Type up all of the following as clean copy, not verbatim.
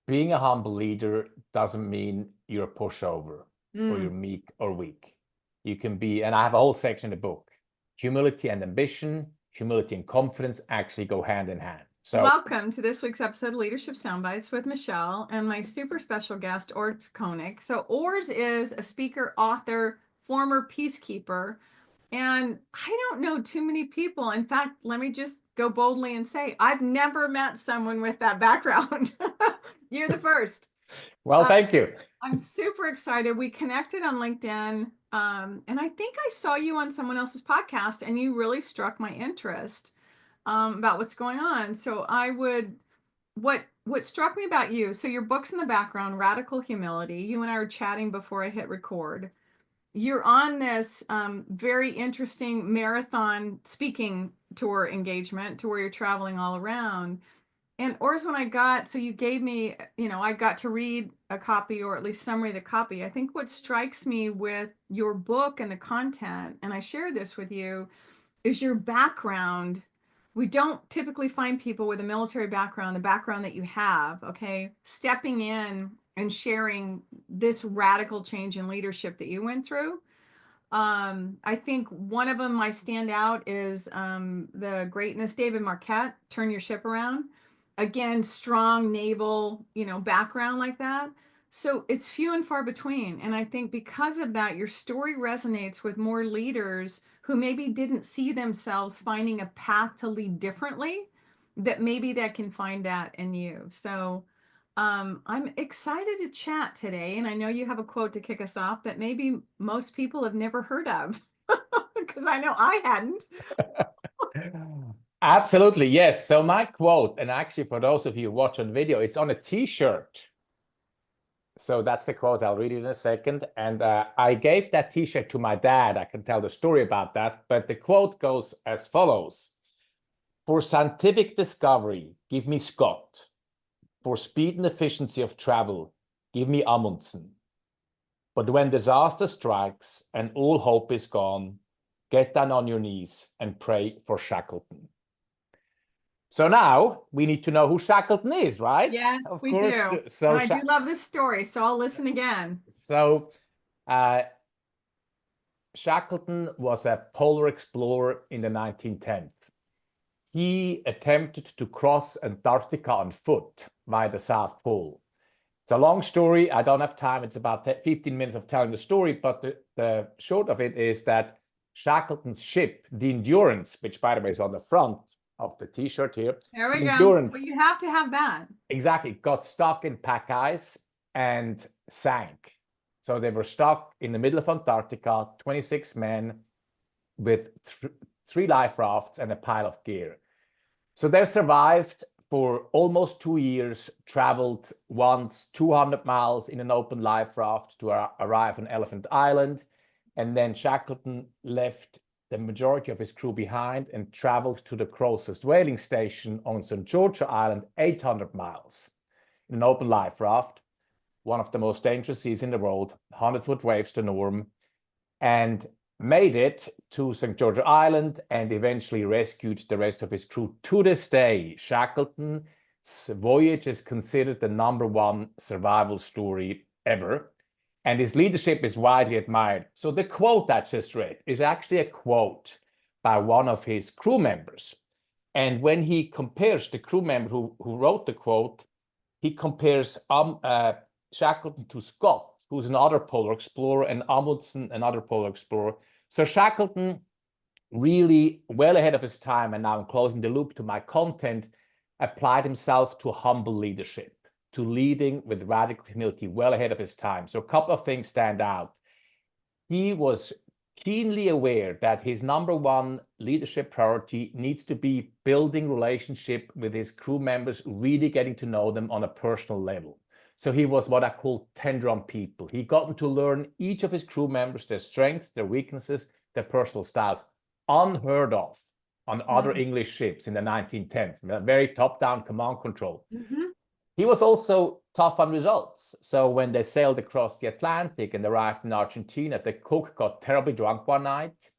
being a humble leader doesn't mean you're a pushover or you're Mm. meek or weak. You can be, and I have a whole section in the book, humility and ambition, humility and confidence actually go hand in hand. So Welcome to this week's episode of Leadership Soundbites with Michele and my super special guest, Urs Koenig. So Urs is a speaker, author, former peacekeeper, and I don't know too many people. In fact, let me just go boldly and say, I've never met someone with that background. You're the first. well, thank you. I'm super excited. We connected on LinkedIn, and I think I saw you on someone else's podcast, and you really struck my interest about what's going on. So what struck me about you, so your book's in the background, Radical Humility. You and I were chatting before I hit record. You're on this very interesting marathon speaking tour engagement to where you're traveling all around. And Urs, so you gave me, I got to read a copy or at least summary of the copy. I think what strikes me with your book and the content, and I share this with you, is your background. We don't typically find people with a military background, the background that you have, okay, stepping in and sharing this radical change in leadership that you went through. I think one of them might stand out is the greatness, David Marquette, Turn Your Ship Around. Again, strong naval, background like that. So it's few and far between. And I think because of that, your story resonates with more leaders who maybe didn't see themselves finding a path to lead differently, that maybe that can find that in you. So I'm excited to chat today, and I know you have a quote to kick us off that maybe most people have never heard of, because I know I hadn't. Absolutely, yes. So my quote, and actually for those of you who watch on video, it's on a t-shirt. So that's the quote. I'll read it in a second. And I gave that t-shirt to my dad. I can tell the story about that. But the quote goes as follows. For scientific discovery, give me Scott. For speed and efficiency of travel, give me Amundsen. But when disaster strikes and all hope is gone, get down on your knees and pray for Shackleton. So now we need to know who Shackleton is, right? Yes, Of we course. do. So And I do love this story, so I'll listen again. So Shackleton was a polar explorer in the 1910s. He attempted to cross Antarctica on foot via the South Pole. It's a long story. I don't have time. It's about 15 minutes of telling the story, but the short of it is that Shackleton's ship, the Endurance, which by the way is on the front of the t-shirt here. There we the go. Endurance, Well, you have to have that. exactly, got stuck in pack ice and sank. So they were stuck in the middle of Antarctica, 26 men with three life rafts and a pile of gear. So they survived for almost 2 years, traveled once 200 miles in an open life raft to arrive on Elephant Island. And then Shackleton left the majority of his crew behind and traveled to the closest whaling station on St. George's Island, 800 miles in an open life raft, one of the most dangerous seas in the world, 100-foot waves the norm, and made it to St. George's Island and eventually rescued the rest of his crew. To this day, Shackleton's voyage is considered the #1 survival story ever, and his leadership is widely admired. So the quote I just read is actually a quote by one of his crew members. And when he compares the crew member who wrote the quote, he compares Shackleton to Scott, who's another polar explorer, and Amundsen, another polar explorer. So Shackleton, really well ahead of his time, and now I'm closing the loop to my content, applied himself to humble leadership, to leading with radical humility, well ahead of his time. So a couple of things stand out. He was keenly aware that his #1 leadership priority needs to be building relationship with his crew members, really getting to know them on a personal level. So he was what I call tender on people. He got to learn each of his crew members, their strengths, their weaknesses, their personal styles, unheard of on other English ships in the 1910s, very top-down command control. Mm-hmm. He was also tough on results. So when they sailed across the Atlantic and arrived in Argentina, the cook got terribly drunk one night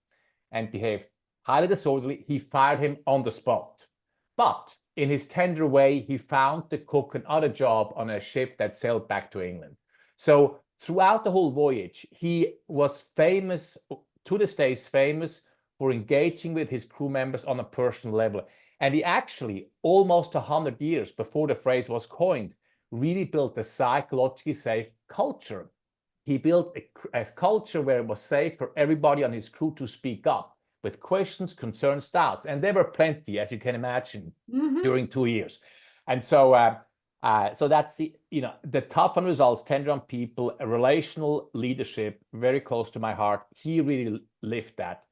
and behaved highly disorderly. He fired him on the spot. But in his tender way, he found the cook another job on a ship that sailed back to England. So throughout the whole voyage, he was famous, to this day is famous, for engaging with his crew members on a personal level. And he actually, almost 100 years before the phrase was coined, really built a psychologically safe culture. He built a culture where it was safe for everybody on his crew to speak up with questions, concerns, doubts. And there were plenty, as you can imagine, during 2 years. And so, so that's the tough on results, tender on people, a relational leadership, very close to my heart. He really lived that.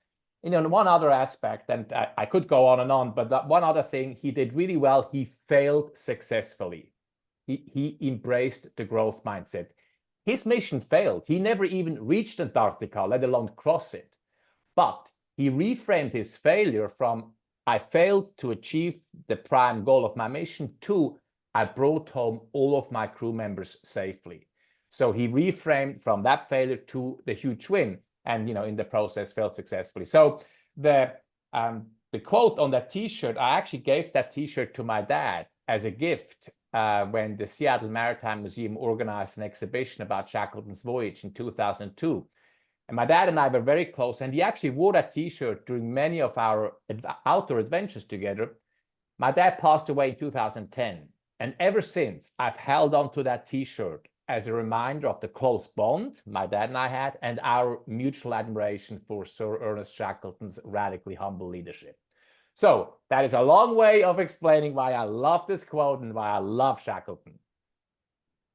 One other aspect, and I could go on and on, but that one other thing he did really well, he failed successfully. He embraced the growth mindset. His mission failed. He never even reached Antarctica, let alone cross it. But he reframed his failure from, I failed to achieve the prime goal of my mission, to, I brought home all of my crew members safely. So he reframed from that failure to the huge win, and in the process failed successfully. So the quote on that T-shirt, I actually gave that T-shirt to my dad as a gift when the Seattle Maritime Museum organized an exhibition about Shackleton's voyage in 2002. And my dad and I were very close, and he actually wore that T-shirt during many of our outdoor adventures together. My dad passed away in 2010, and ever since I've held on to that T-shirt as a reminder of the close bond my dad and I had, and our mutual admiration for Sir Ernest Shackleton's radically humble leadership. So that is a long way of explaining why I love this quote and why I love Shackleton.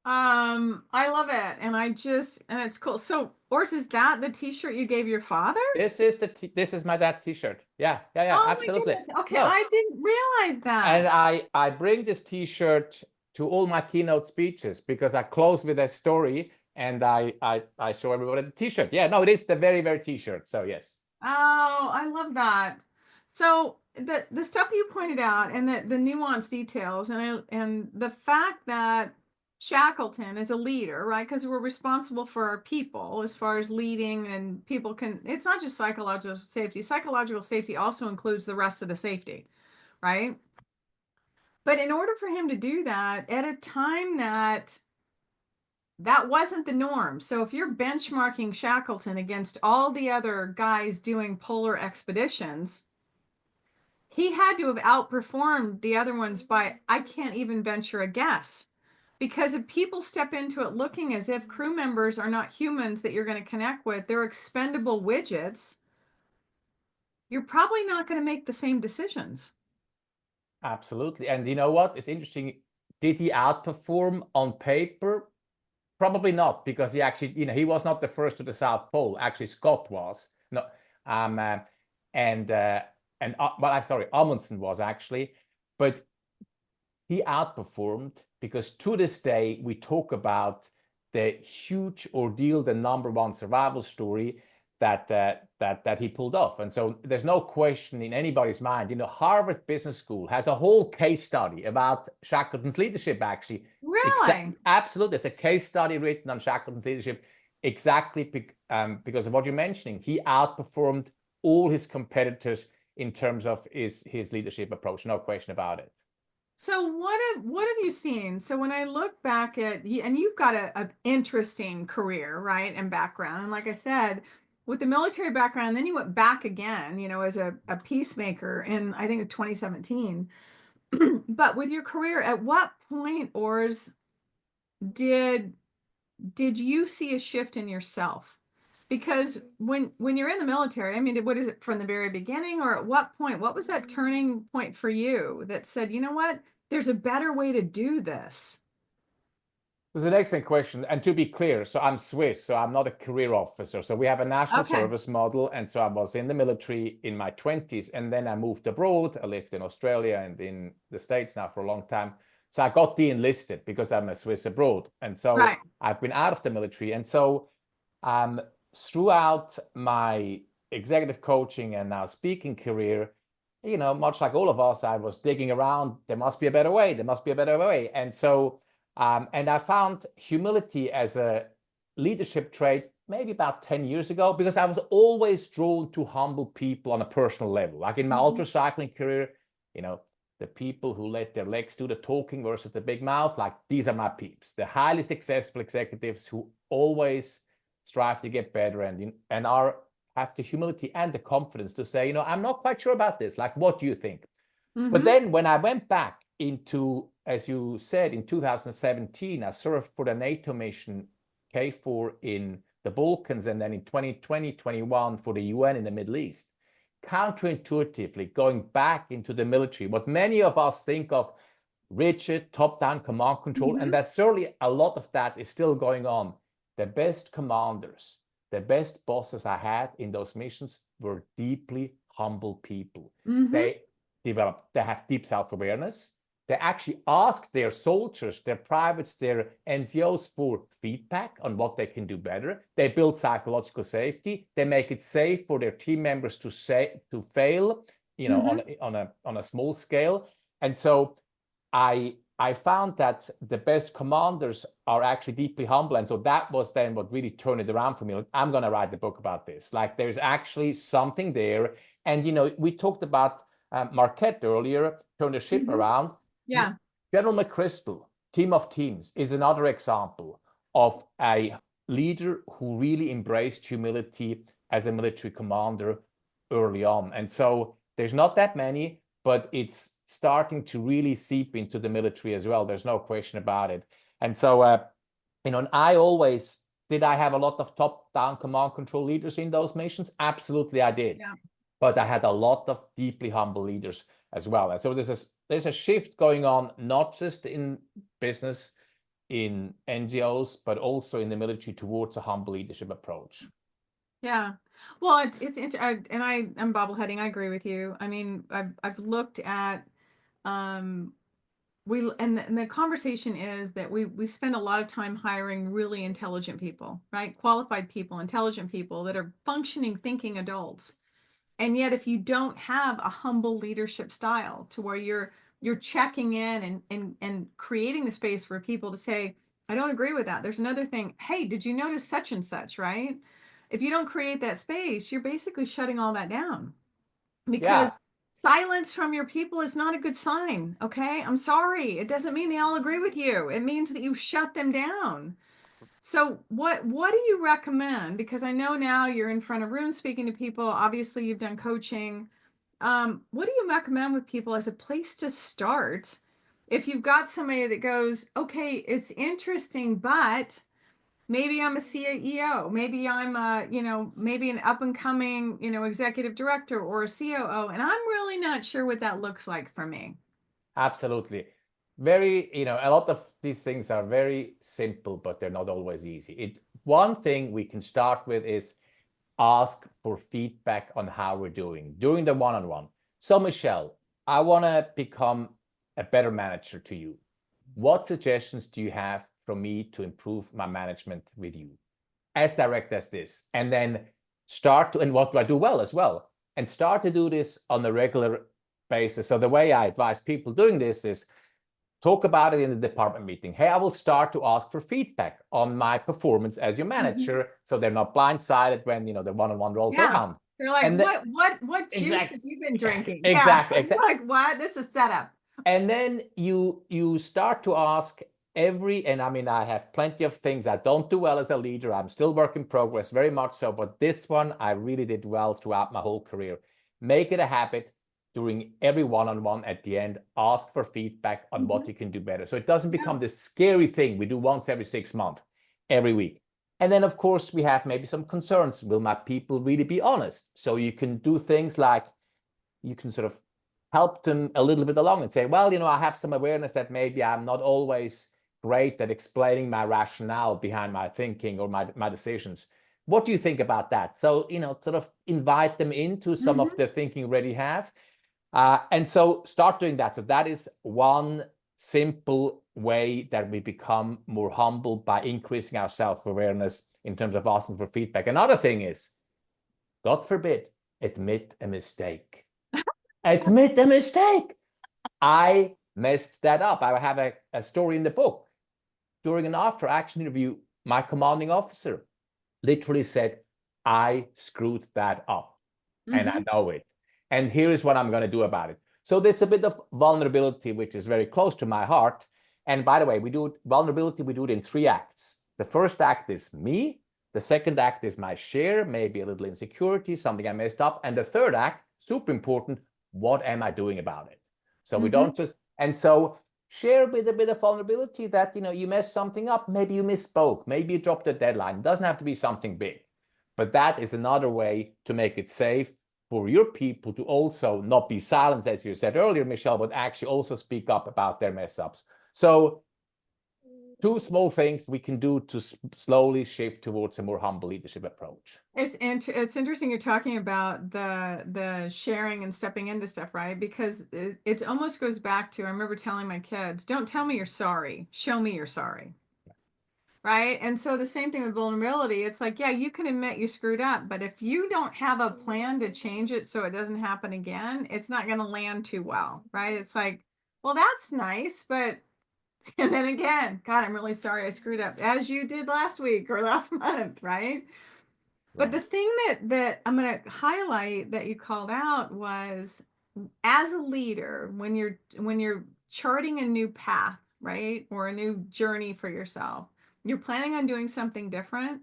I love it, and it's cool. So, Urs, is that the T-shirt you gave your father? This is my dad's T-shirt. Yeah, Oh absolutely. my goodness. Okay, No. I didn't realize that. And I bring this T-shirt to all my keynote speeches because I close with a story, and I show everybody the T-shirt. Yeah, no, it is the very, very T-shirt. So yes. Oh, I love that. So the stuff that you pointed out, and the nuanced details, and the fact that Shackleton is a leader, right? Because we're responsible for our people as far as leading, and people it's not just psychological safety. Psychological safety also includes the rest of the safety, right? But in order for him to do that at a time that wasn't the norm. So if you're benchmarking Shackleton against all the other guys doing polar expeditions, he had to have outperformed the other ones by, I can't even venture a guess. Because if people step into it looking as if crew members are not humans that you're going to connect with, they're expendable widgets, you're probably not going to make the same decisions. Absolutely. And you know what? It's interesting. Did he outperform on paper? Probably not, because he actually, he was not the first to the South Pole. Actually, Scott was. No, Amundsen was actually, but he outperformed because to this day we talk about the huge ordeal, the #1 survival story that he pulled off. And so there's no question in anybody's mind. Harvard Business School has a whole case study about Shackleton's leadership, actually. Really? Absolutely. There's a case study written on Shackleton's leadership exactly because of what you're mentioning. He outperformed all his competitors in terms of his leadership approach. No question about it. So what have you seen? So when I look back at you, and you've got an interesting career, right, and background, and like I said, with the military background, then you went back again, as a peacemaker in, I think, 2017. But with your career, at what point, Urs, did you see a shift in yourself? Because when you're in the military, I mean, what is it, from the very beginning, or at what point, what was that turning point for you that said, you know what, there's a better way to do this? It was an excellent question. And to be clear, so I'm Swiss, so I'm not a career officer. So we have a national service model. And so I was in the military in my 20s, and then I moved abroad. I lived in Australia and in the States now for a long time. So I got de-enlisted because I'm a Swiss abroad. And so I've been out of the military. And so throughout my executive coaching and now speaking career, much like all of us, I was digging around. There must be a better way. There must be a better way. And so and I found humility as a leadership trait maybe about 10 years ago, because I was always drawn to humble people on a personal level. Like in my ultra cycling career, the people who let their legs do the talking versus the big mouth, like these are my peeps, the highly successful executives who always strive to get better and have the humility and the confidence to say, I'm not quite sure about this. Like, what do you think? But then when I went back into, as you said, in 2017, I served for the NATO mission K4 in the Balkans, and then in 2020, 21 for the UN in the Middle East. Counterintuitively, going back into the military, what many of us think of rigid top-down command control, and that certainly a lot of that is still going on. The best commanders, the best bosses I had in those missions were deeply humble people. They have deep self-awareness. They actually ask their soldiers, their privates, their NCOs for feedback on what they can do better. They build psychological safety. They make it safe for their team members to fail, on a small scale. And so I found that the best commanders are actually deeply humble. And so that was then what really turned it around for me. Like, I'm going to write the book about this. Like, there's actually something there. And, we talked about Marquette earlier, turn the ship around. Yeah. General McChrystal, Team of Teams, is another example of a leader who really embraced humility as a military commander early on. And so there's not that many, but it's starting to really seep into the military as well. There's no question about it. And so, and I always, did I have a lot of top-down command control leaders in those missions? Absolutely, I did. Yeah. But I had a lot of deeply humble leaders as well. And so there's a shift going on, not just in business, in NGOs, but also in the military towards a humble leadership approach. Yeah. Well, and I'm bobbleheading. I agree with you. I mean, I've looked at, and the conversation is that we spend a lot of time hiring really intelligent people, right? Qualified people, intelligent people that are functioning, thinking adults. And yet, if you don't have a humble leadership style to where you're checking in and creating the space for people to say, I don't agree with that. There's another thing. Hey, did you notice such and such, right? If you don't create that space, you're basically shutting all that down, because silence from your people is not a good sign. Okay. I'm sorry. It doesn't mean they all agree with you. It means that you've shut them down. So what do you recommend? Because I know now you're in front of rooms speaking to people. Obviously, you've done coaching. What do you recommend with people as a place to start? If you've got somebody that goes, okay, it's interesting, but maybe I'm a CEO, maybe I'm maybe an up and coming, executive director or a COO, and I'm really not sure what that looks like for me. Absolutely. Very, a lot of these things are very simple, but they're not always easy. One thing we can start with is ask for feedback on how we're doing during the one-on-one. So, Michele, I want to become a better manager to you. What suggestions do you have for me to improve my management with you? As direct as this. And then and what do I do well as well? And start to do this on a regular basis. So the way I advise people doing this is talk about it in the department meeting. Hey, I will start to ask for feedback on my performance as your manager, so they're not blindsided when the one-on-one rolls around. They're like, what juice have you been drinking? Exactly. Like, what? This is setup. And then you start to ask and I mean, I have plenty of things I don't do well as a leader. I'm still work in progress, very much so. But this one, I really did well throughout my whole career. Make it a habit during every one-on-one at the end, ask for feedback on what you can do better. So it doesn't become this scary thing we do once every 6 months, every week. And then, of course, we have maybe some concerns. Will my people really be honest? So you can do things like you can sort of help them a little bit along and say, well, I have some awareness that maybe I'm not always great at explaining my rationale behind my thinking or my decisions. What do you think about that? So, sort of invite them into some of the thinking already have. And so start doing that. So that is one simple way that we become more humble, by increasing our self-awareness in terms of asking for feedback. Another thing is, God forbid, admit a mistake. Admit a mistake. I messed that up. I have a story in the book. During an after-action interview, my commanding officer literally said, I screwed that up. And I know it. And here is what I'm going to do about it. So there's a bit of vulnerability, which is very close to my heart. And by the way, we do it in 3 acts. The first act is me. The second act is my share, maybe a little insecurity, something I messed up. And the third act, super important, what am I doing about it? So we don't just, and so share with a bit of vulnerability that, you messed something up. Maybe you misspoke. Maybe you dropped a deadline. It doesn't have to be something big. But that is another way to make it safe for your people to also not be silenced, as you said earlier, Michele, but actually also speak up about their mess ups. So 2 small things we can do to slowly shift towards a more humble leadership approach. It's interesting you're talking about the sharing and stepping into stuff, right? Because it almost goes back to, I remember telling my kids, don't tell me you're sorry, show me you're sorry. Right? And so the same thing with vulnerability. It's like, yeah, you can admit you screwed up, but if you don't have a plan to change it so it doesn't happen again, it's not going to land too well, right? It's like, well, that's nice, but and then again, God, I'm really sorry I screwed up, as you did last week or last month, right? But the thing that I'm going to highlight that you called out was, as a leader, when you're charting a new path, right, or a new journey for yourself, you're planning on doing something different,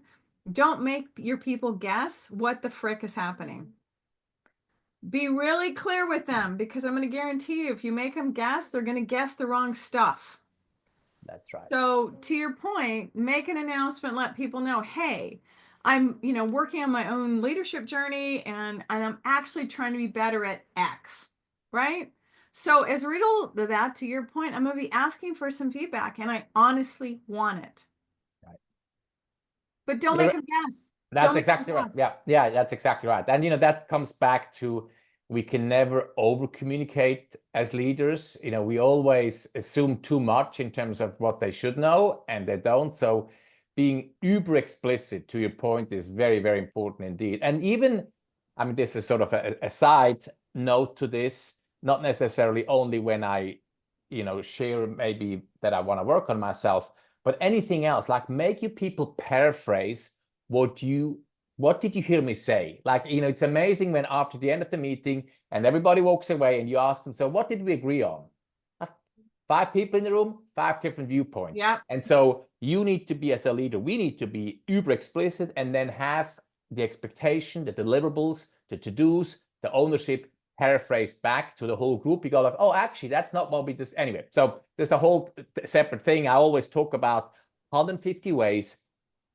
don't make your people guess what the frick is happening. Be really clear with them, because I'm going to guarantee you, if you make them guess, they're going to guess the wrong stuff. That's right. So to your point, make an announcement, let people know, hey, I'm, working on my own leadership journey, and I'm actually trying to be better at X, right? So as a result of that, to your point, I'm going to be asking for some feedback, and I honestly want it. Right. But don't make them guess. That's exactly right. Yeah, that's exactly right. And that comes back to, we can never over communicate as leaders. We always assume too much in terms of what they should know, and they don't. So being uber explicit, to your point, is very, very important indeed. And even, this is sort of a side note to this, not necessarily only when I, share maybe that I want to work on myself, but anything else, like make your people paraphrase what did you hear me say? Like, it's amazing when after the end of the meeting and everybody walks away and you ask them, so what did we agree on? 5 people in the room, 5 different viewpoints. Yeah. And so you need to be, as a leader, we need to be uber explicit, and then have the expectation, the deliverables, the to-dos, the ownership paraphrased back to the whole group. You go like, oh, actually, that's not what we just, anyway. So there's a whole separate thing. I always talk about 150 ways,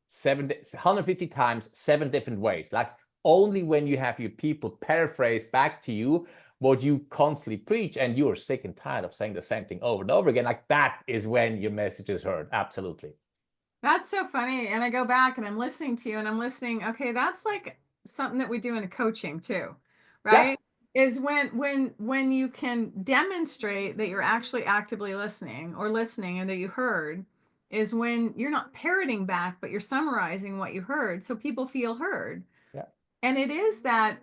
150 times, 7 different ways. Like, only when you have your people paraphrase back to you what you constantly preach, and you're sick and tired of saying the same thing over and over again, like, that is when your message is heard. Absolutely. That's so funny. And I go back and I'm listening to you, and I'm listening. Okay, that's like something that we do in coaching too, right? Yeah. Is when you can demonstrate that you're actually actively listening, and that you heard, is when you're not parroting back, but you're summarizing what you heard, so people feel heard. Yeah. And it is that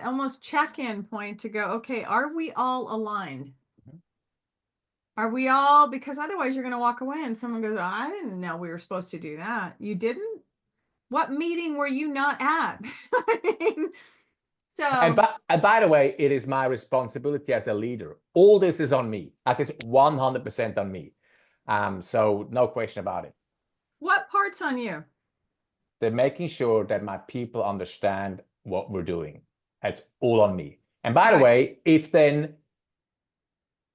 almost check-in point to go, okay, are we all aligned? Are we all, because otherwise you're going to walk away and someone goes, I didn't know we were supposed to do that. You didn't? What meeting were you not at? I mean, so. And by the way, it is my responsibility as a leader. All this is on me. Like, it's 100% on me. So no question about it. What part's on you? They're making sure that my people understand what we're doing. It's all on me. And by the way, if then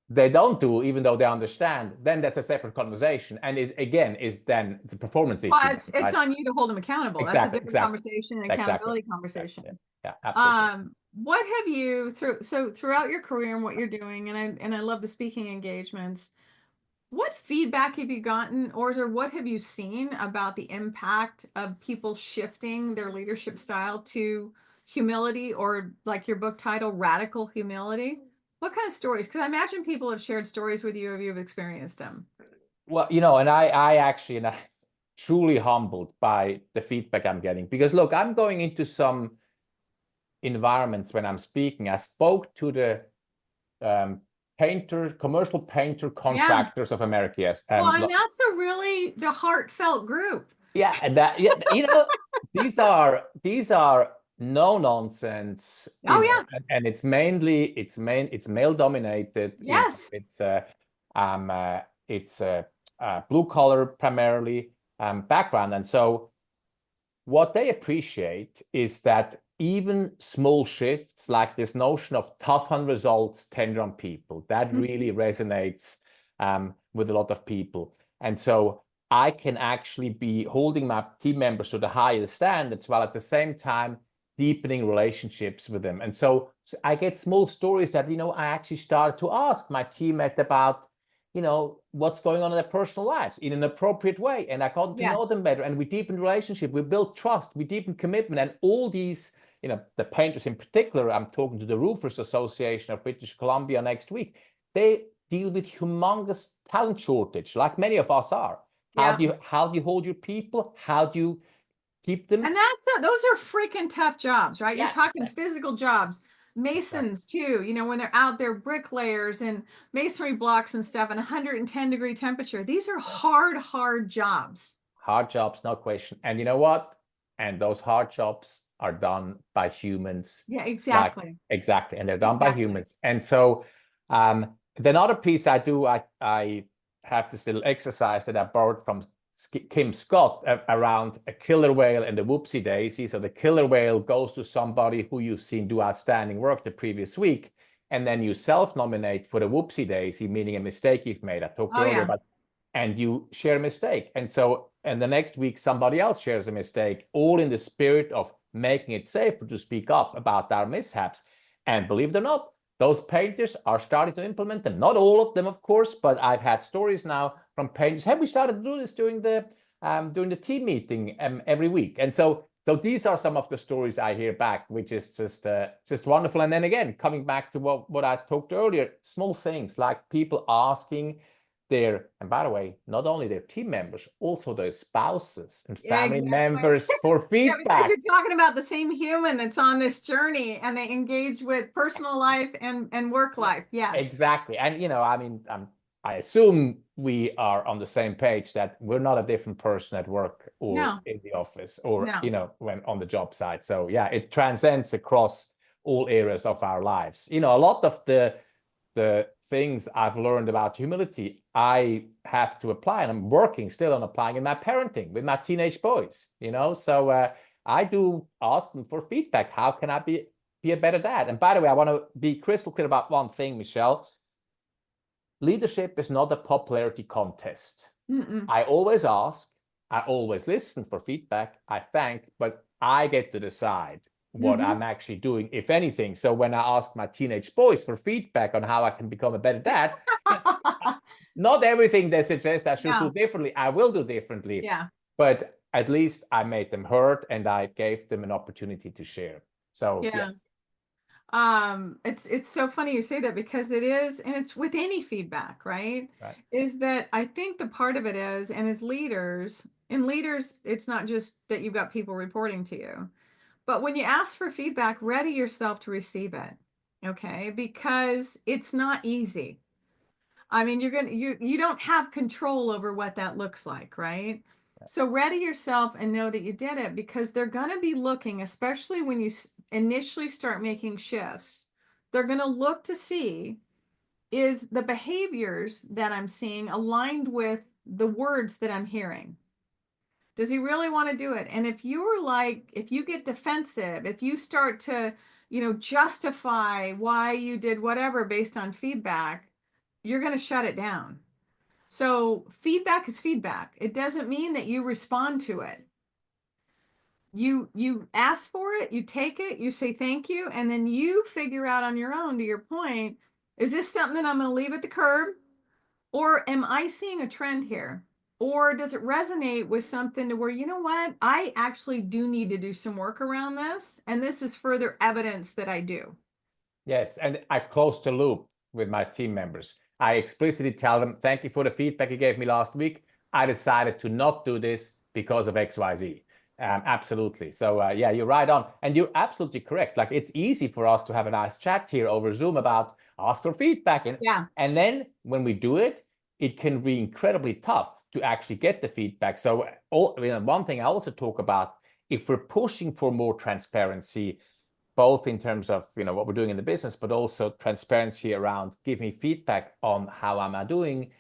they don't do, even though they understand, then that's a separate conversation. And it, again, it's a performance issue. Well, it's on you to hold them accountable. Exactly, That's a different conversation, an accountability conversation. Yeah, absolutely. What have you throughout your career and what you're doing, and I love the speaking engagements, what feedback have you gotten, or what have you seen about the impact of people shifting their leadership style to humility, or like your book title, Radical Humility? What kind of stories? Because I imagine people have shared stories with you if you've experienced them. Well, and I actually, and I'm truly humbled by the feedback I'm getting, because look, I'm going into some environments when I'm speaking. I spoke to the commercial painter contractors of America. Yes. Well, and that's the heartfelt group. Yeah, and that, these are no nonsense, Oh yeah. and it's mainly it's male dominated. Yes. Um it's blue collar primarily background, and so what they appreciate is that even small shifts, like this notion of tough on results, tender on people, that really resonates with a lot of people. And so I can actually be holding my team members to the highest standards while at the same time deepening relationships with them. And so I get small stories that, I actually started to ask my teammate about, what's going on in their personal lives in an appropriate way. And I got to know them better. And we deepened relationship, we built trust, we deepened commitment. And all these, the painters in particular, I'm talking to the Roofers Association of British Columbia next week. They deal with humongous talent shortage, like many of us are. How do you hold your people? How do you keep them? And those are freaking tough jobs, right? You're talking physical jobs. Masons too, when they're out there, bricklayers and masonry blocks and stuff, and 110-degree temperature. These are hard jobs. Hard jobs, no question. And you know what? And those hard jobs are done by humans. Yeah, exactly. Exactly. And they're done by humans. And so another piece I do, I have this little exercise that I borrowed from Kim Scott around a killer whale and the whoopsie daisy. So the killer whale goes to somebody who you've seen do outstanding work the previous week, and then you self-nominate for the whoopsie daisy, meaning a mistake you've made. I talked earlier about, and you share a mistake. And the next week, somebody else shares a mistake, all in the spirit of making it safer to speak up about our mishaps. And believe it or not, those painters are starting to implement them. Not all of them, of course, but I've had stories now from painters. Have we started to do this during the team meeting every week? And so these are some of the stories I hear back, which is just wonderful. And then again, coming back to what I talked earlier, small things like people asking and by the way, not only their team members, also their spouses and family members for feedback. Because you're talking about the same human that's on this journey, and they engage with personal life and work life. Yes, exactly. And I assume we are on the same page that we're not a different person at work or in the office or when on the job site. So yeah, it transcends across all areas of our lives. A lot of the things I've learned about humility, I have to apply, and I'm working still on applying in my parenting with my teenage boys, so I do ask them for feedback. How can I be a better dad? And by the way, I want to be crystal clear about one thing, Michele. Leadership is not a popularity contest. I always ask, I always listen for feedback, I thank, but I get to decide what I'm actually doing, if anything. So when I ask my teenage boys for feedback on how I can become a better dad, not everything they suggest I should do differently, I will do differently. Yeah. But at least I made them heard and I gave them an opportunity to share. So yes. It's so funny you say that, because it is, and it's with any feedback, right? Is that I think the part of it is, and as leaders, it's not just that you've got people reporting to you. But when you ask for feedback, ready yourself to receive it, okay? Because it's not easy. I mean, you don't have control over what that looks like, right? So ready yourself and know that you did it, because they're going to be looking, especially when you initially start making shifts, they're going to look to see, is the behaviors that I'm seeing aligned with the words that I'm hearing? Does he really want to do it? And if you get defensive, if you start to, justify why you did whatever based on feedback, you're going to shut it down. So feedback is feedback. It doesn't mean that you respond to it. You ask for it, you take it, you say thank you, and then you figure out on your own, to your point, is this something that I'm going to leave at the curb? Or am I seeing a trend here? Or does it resonate with something to where, you know what, I actually do need to do some work around this, and this is further evidence that I do. Yes, and I close the loop with my team members. I explicitly tell them, thank you for the feedback you gave me last week. I decided to not do this because of XYZ. Absolutely. So yeah, you're right on. And you're absolutely correct. Like, it's easy for us to have a nice chat here over Zoom about ask for feedback. And then when we do it, it can be incredibly tough to actually get the feedback. So one thing I also talk about if we're pushing for more transparency, both in terms of what we're doing in the business, but also transparency around give me feedback on how am I doing,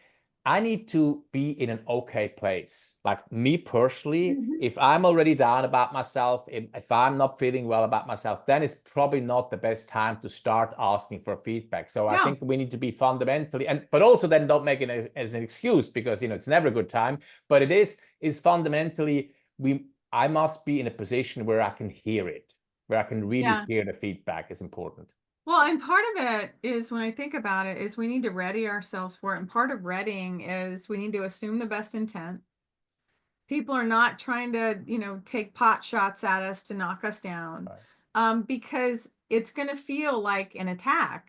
I need to be in an okay place. Like me personally, if I'm already down about myself, if I'm not feeling well about myself, then it's probably not the best time to start asking for feedback. So I think we need to be fundamentally, but also then don't make it as an excuse, because it's never a good time, but it's fundamentally, I must be in a position where I can hear it, where I can really hear the feedback is important. Well, and part of it is, when I think about it, is we need to ready ourselves for it. And part of readying is we need to assume the best intent. People are not trying to, take pot shots at us to knock us down, because it's going to feel like an attack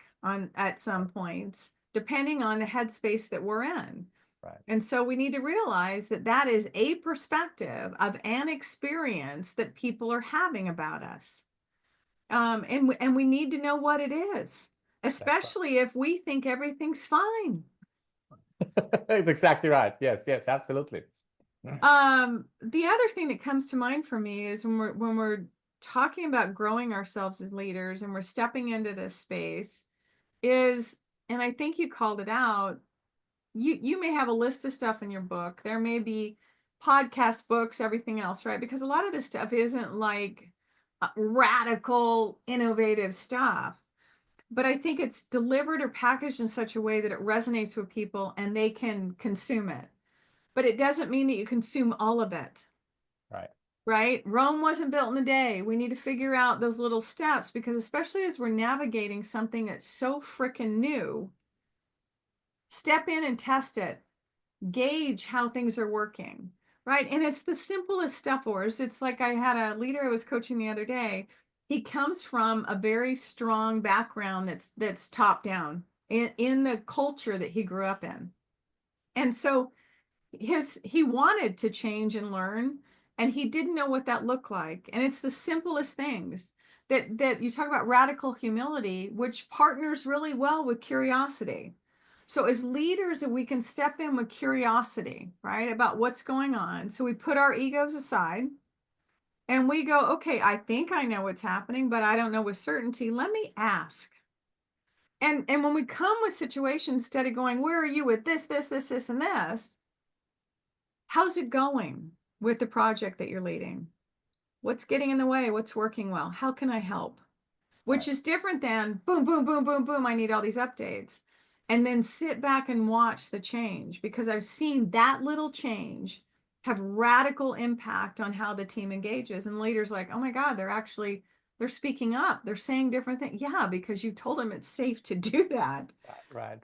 at some points, depending on the headspace that we're in. Right. And so we need to realize that that is a perspective of an experience that people are having about us. And we need to know what it is, especially if we think everything's fine. That's exactly right. Yes, absolutely. The other thing that comes to mind for me is when we're talking about growing ourselves as leaders and we're stepping into this space is, and I think you called it out, you may have a list of stuff in your book. There may be podcast books, everything else, right? Because a lot of this stuff isn't like radical, innovative stuff. But I think it's delivered or packaged in such a way that it resonates with people and they can consume it. But it doesn't mean that you consume all of it. Right. Right? Rome wasn't built in a day. We need to figure out those little steps, because especially as we're navigating something that's so freaking new, step in and test it. Gauge how things are working. Right? And it's the simplest stuff, Urs. It's like I had a leader I was coaching the other day. He comes from a very strong background that's top down in the culture that he grew up in. And so he wanted to change and learn, and he didn't know what that looked like. And it's the simplest things that you talk about, radical humility, which partners really well with curiosity. So as leaders, we can step in with curiosity, right, about what's going on. So we put our egos aside and we go, okay, I think I know what's happening, but I don't know with certainty. Let me ask. And when we come with situations, instead of going, where are you with this, and this, how's it going with the project that you're leading? What's getting in the way? What's working well? How can I help? Which is different than boom, boom, boom, boom, boom. I need all these updates. And then sit back and watch the change, because I've seen that little change have radical impact on how the team engages. And leaders like, oh my God, they're speaking up. They're saying different things. Yeah, because you told them it's safe to do that. Right.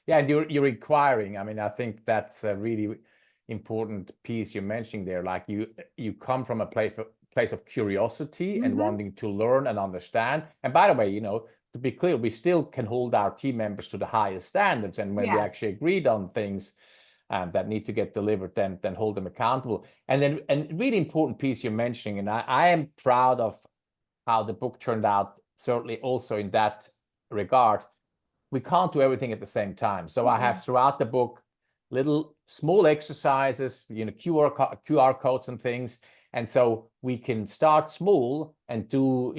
Yeah, and you're inquiring. I mean, I think that's a really important piece you're mentioning there. Like you come from a place of curiosity and wanting to learn and understand. And by the way, to be clear, we still can hold our team members to the highest standards. And when we actually agreed on things that need to get delivered, then hold them accountable. And really important piece you're mentioning, and I am proud of how the book turned out, certainly also in that regard. We can't do everything at the same time. So I have throughout the book little small exercises, QR codes and things. And so we can start small and do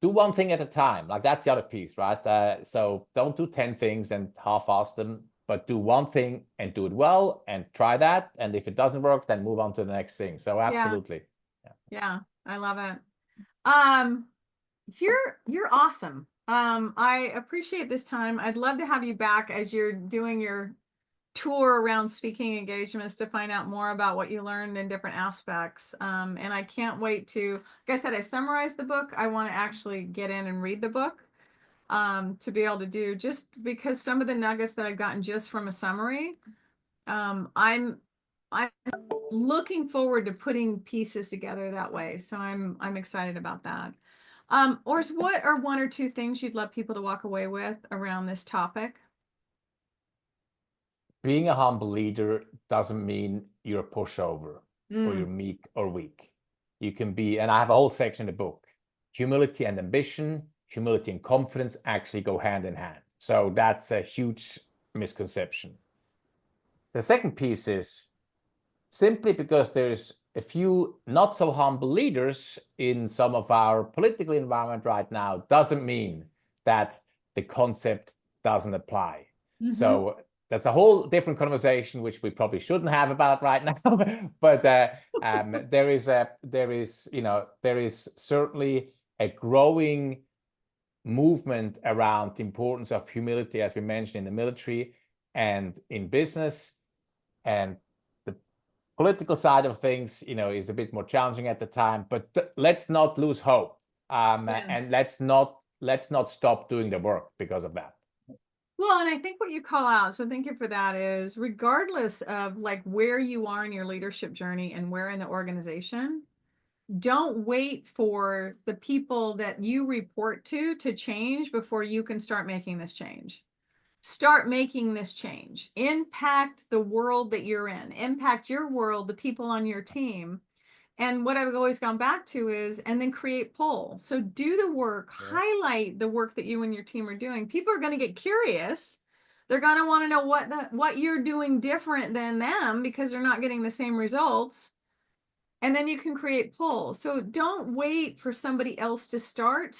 one thing at a time. Like that's the other piece, right? So don't do 10 things and half-ass them, but do one thing and do it well and try that. And if it doesn't work, then move on to the next thing. So absolutely. Yeah, I love it. You're awesome. I appreciate this time. I'd love to have you back as you're doing your tour around speaking engagements to find out more about what you learned in different aspects. And I can't wait to, like I said, I summarized the book. I want to actually get in and read the book to be able to do, just because some of the nuggets that I've gotten just from a summary, I'm looking forward to putting pieces together that way. So I'm excited about that. Or what are one or two things you'd love people to walk away with around this topic? Being a humble leader doesn't mean you're a pushover or you're meek or weak. You can be, and I have a whole section in the book, humility and ambition, humility and confidence actually go hand in hand. So that's a huge misconception. The second piece is simply because there is a few not so humble leaders in some of our political environment right now doesn't mean that the concept doesn't apply. So that's a whole different conversation, which we probably shouldn't have about right now. But there is certainly a growing movement around the importance of humility, as we mentioned, in the military and in business. And the political side of things, is a bit more challenging at the time. But let's not lose hope, and let's not stop doing the work because of that. Well, and I think what you call out, so thank you for that, is regardless of like where you are in your leadership journey and where in the organization, don't wait for the people that you report to change before you can start making this change. Start making this change. Impact the world that you're in. Impact your world, the people on your team. And what I've always gone back to is, and then create pull. So do the work, highlight the work that you and your team are doing. People are going to get curious. They're going to want to know what you're doing different than them because they're not getting the same results. And then you can create pull. So don't wait for somebody else to start,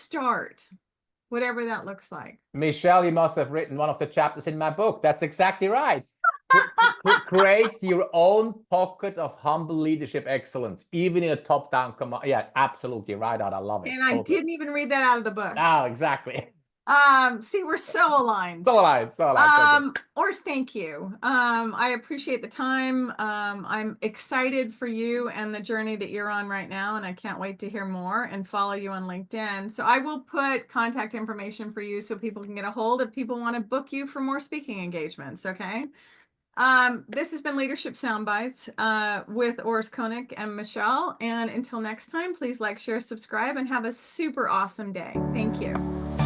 whatever that looks like. Michele, you must have written one of the chapters in my book. That's exactly right. Create your own pocket of humble leadership excellence, even in a top-down command. Yeah, absolutely right on. I love it. And I didn't even read that out of the book. Oh, exactly. See, we're so aligned. So aligned. Urs, thank you. I appreciate the time. I'm excited for you and the journey that you're on right now, and I can't wait to hear more and follow you on LinkedIn. So I will put contact information for you so people can get a hold if people want to book you for more speaking engagements. Okay. This has been Leadership Soundbites with Urs Koenig and Michele. And until next time, please like, share, subscribe, and have a super awesome day. Thank you.